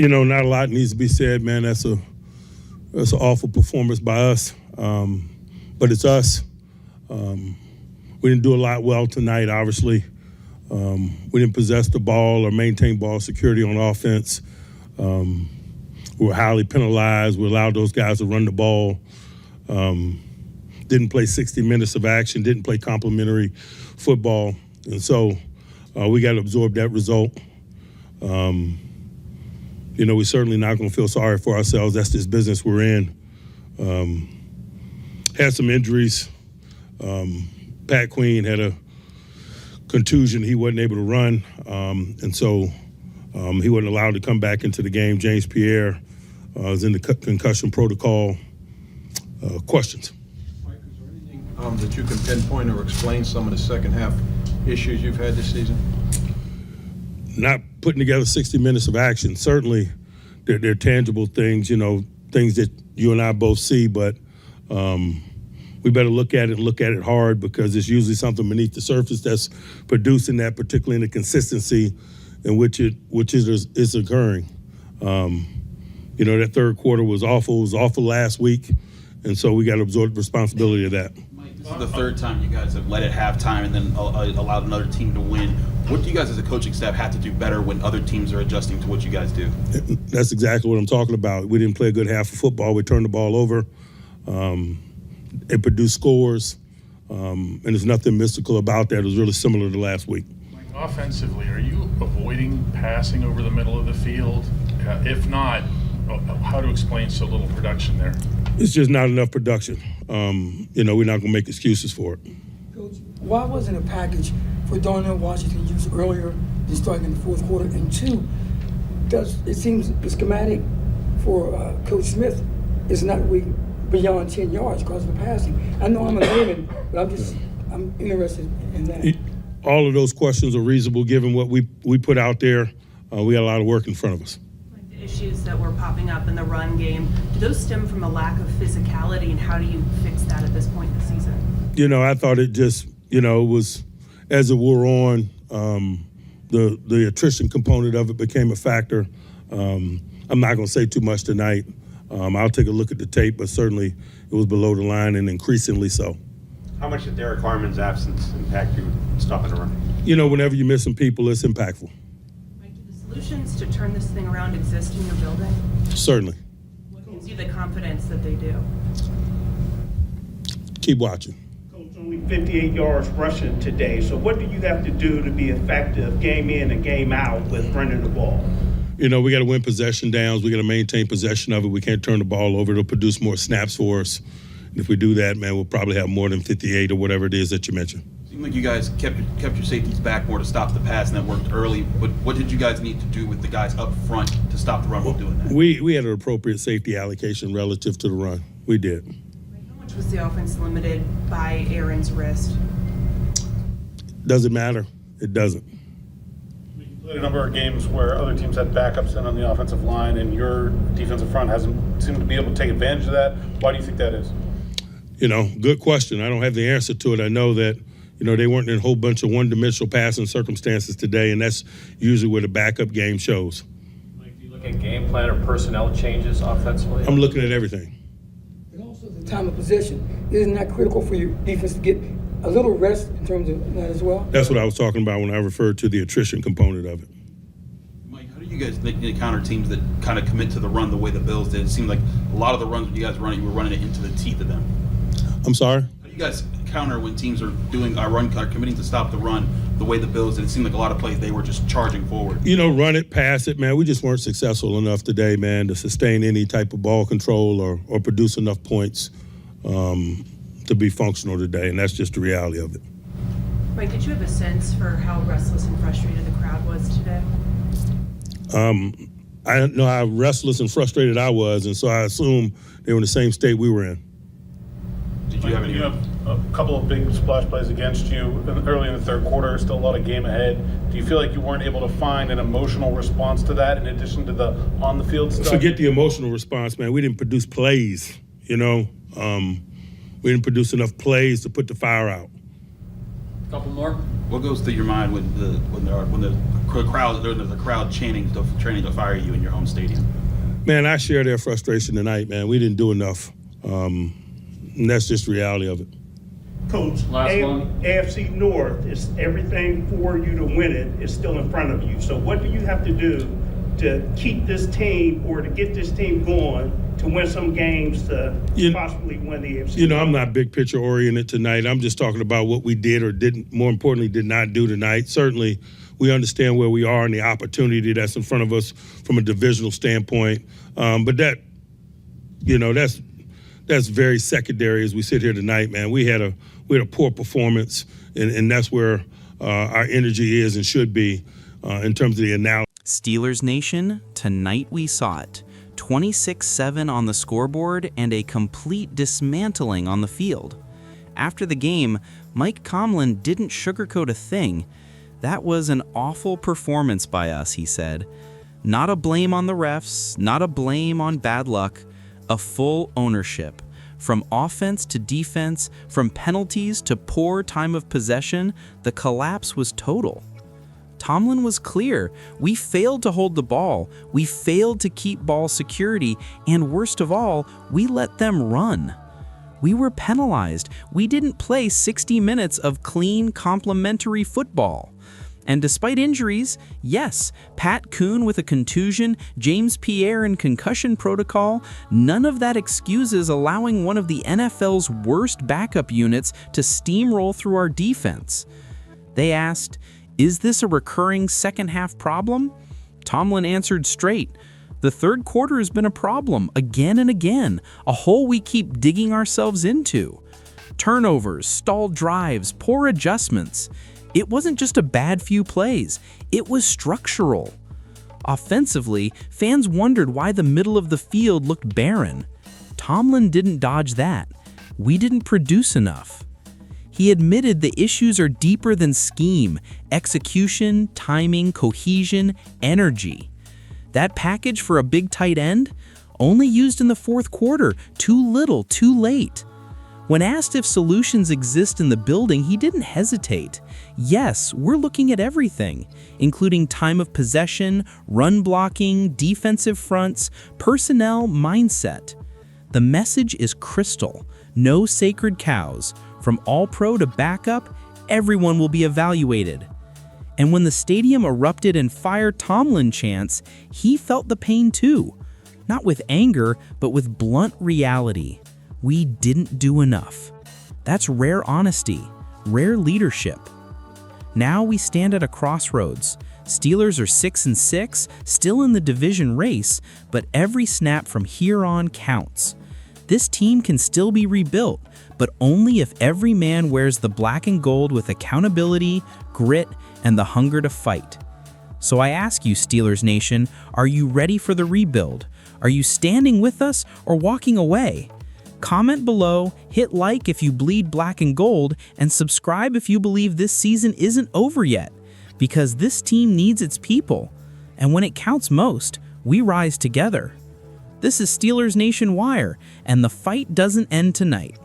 Not a lot needs to be said, man. That's an awful performance by us, but it's us. We didn't do a lot well tonight, obviously. We didn't possess the ball or maintain ball security on offense. We were highly penalized. We allowed those guys to run the ball. Didn't play 60 minutes of action, didn't play complimentary football. And so we got to absorb that result. We're certainly not going to feel sorry for ourselves. That's this business we're in. Had some injuries. Pat Queen had a contusion. He wasn't able to run. And so he wasn't allowed to come back into the game. James Pierre is in the concussion protocol. Questions? Mike, is there anything that you can pinpoint or explain some of the second half issues you've had this season? Not putting together 60 minutes of action. Certainly, they're tangible things, things that you and I both see, but we better look at it hard, because it's usually something beneath the surface that's producing that, particularly in the consistency in which is occurring. That third quarter was awful. It was awful last week, and so we got to absorb the responsibility of that. Mike, this is the third time you guys have led at halftime and then allowed another team to win. What do you guys as a coaching staff have to do better when other teams are adjusting to what you guys do? That's exactly what I'm talking about. We didn't play a good half of football. We turned the ball over. It produced scores, and there's nothing mystical about that. It was really similar to last week. Mike, offensively, are you avoiding passing over the middle of the field? If not, how to explain so little production there? It's just not enough production. We're not going to make excuses for it. Coach, why wasn't a package for Darnell Washington used earlier than starting in the fourth quarter? And two, it seems the schematic for Coach Smith is not really beyond 10 yards because of the passing. I know I'm a layman, but I'm interested in that. All of those questions are reasonable given what we put out there. We got a lot of work in front of us. Like the issues that were popping up in the run game, do those stem from a lack of physicality, and how do you fix that at this point in the season? I thought it just, it was, as it wore on, the attrition component of it became a factor. I'm not going to say too much tonight. I'll take a look at the tape, but certainly it was below the line and increasingly so. How much did Derek Harmon's absence impact you stopping the run? Whenever you're missing people, it's impactful. Mike, do the solutions to turn this thing around exist in your building? Certainly. What gives you the confidence that they do? Keep watching. Coach, only 58 yards rushing today. So what do you have to do to be effective game in and game out with running the ball? We got to win possession downs. We got to maintain possession of it. We can't turn the ball over. It'll produce more snaps for us. And if we do that, man, we'll probably have more than 58 or whatever it is that you mentioned. It seemed like you guys kept your safeties back more to stop the pass, and that worked early. But what did you guys need to do with the guys up front to stop the run while doing that? We had an appropriate safety allocation relative to the run. We did. How much was the offense limited by Aaron's wrist? Doesn't matter. It doesn't. You played a number of games where other teams had backups in on the offensive line, and your defensive front hasn't seemed to be able to take advantage of that. Why do you think that is? Good question. I don't have the answer to it. I know that, they weren't in a whole bunch of one-dimensional passing circumstances today, and that's usually where the backup game shows. Mike, do you look at game plan or personnel changes offensively? I'm looking at everything. And also the time of possession. Isn't that critical for your defense to get a little rest in terms of that as well? That's what I was talking about when I referred to the attrition component of it. Mike, how do you guys counter teams that kind of commit to the run the way the Bills did? It seemed like a lot of the runs you guys were running it into the teeth of them. I'm sorry? How do you guys counter when teams are committing to stop the run the way the Bills did? It seemed like a lot of plays they were just charging forward. Run it, pass it, man. We just weren't successful enough today, man, to sustain any type of ball control or produce enough points to be functional today, and that's just the reality of it. Mike, did you have a sense for how restless and frustrated the crowd was today? I know how restless and frustrated I was, and so I assume they were in the same state we were in. Did you have any? You have a couple of big splash plays against you early in the third quarter, still a lot of game ahead. Do you feel like you weren't able to find an emotional response to that in addition to the on-the-field stuff? Forget the emotional response, man. We didn't produce plays, We didn't produce enough plays to put the fire out. Couple more? What goes through your mind when the crowd chanting to fire you in your home stadium? Man, I share their frustration tonight, man. We didn't do enough. And that's just the reality of it. Coach, Last one. AFC North is everything for you to win it is still in front of you. So what do you have to do to keep this team or to get this team going to win some games to possibly win the AFC? You know, I'm not big picture oriented tonight. I'm just talking about what we did or didn't, more importantly, did not do tonight. Certainly, we understand where we are and the opportunity that's in front of us from a divisional standpoint. But that, you know, that's very secondary as we sit here tonight, man. We had a poor performance, and that's where our energy is and should be in terms of the analysis. Steelers Nation, tonight we saw it. 26-7 on the scoreboard and a complete dismantling on the field. After the game, Mike Tomlin didn't sugarcoat a thing. That was an awful performance by us, he said. Not a blame on the refs, not a blame on bad luck, a full ownership. From offense to defense, from penalties to poor time of possession, the collapse was total. Tomlin was clear. We failed to hold the ball. We failed to keep ball security. And worst of all, we let them run. We were penalized. We didn't play 60 minutes of clean, complementary football. And despite injuries, yes, Pat Kuhn with a contusion, James Pierre in concussion protocol, none of that excuses allowing one of the NFL's worst backup units to steamroll through our defense. They asked, "Is this a recurring second-half problem?" Tomlin answered straight, "The third quarter has been a problem again and again, a hole we keep digging ourselves into. Turnovers, stalled drives, poor adjustments. It wasn't just a bad few plays, it was structural." Offensively, fans wondered why the middle of the field looked barren. Tomlin didn't dodge that. We didn't produce enough. He admitted the issues are deeper than scheme, execution, timing, cohesion, energy. That package for a big tight end? Only used in the fourth quarter, too little, too late. When asked if solutions exist in the building, he didn't hesitate. Yes, we're looking at everything, including time of possession, run blocking, defensive fronts, personnel, mindset. The message is crystal. No sacred cows. From all-pro to backup, everyone will be evaluated. And when the stadium erupted in Fire Tomlin chants, he felt the pain too. Not with anger, but with blunt reality. We didn't do enough. That's rare honesty, rare leadership. Now we stand at a crossroads. Steelers are 6-6, still in the division race, but every snap from here on counts. This team can still be rebuilt, but only if every man wears the black and gold with accountability, grit, and the hunger to fight. So I ask you, Steelers Nation, are you ready for the rebuild? Are you standing with us or walking away? Comment below, hit like if you bleed black and gold, and subscribe if you believe this season isn't over yet, because this team needs its people. And when it counts most, we rise together. This is Steelers Nation Wire, and the fight doesn't end tonight.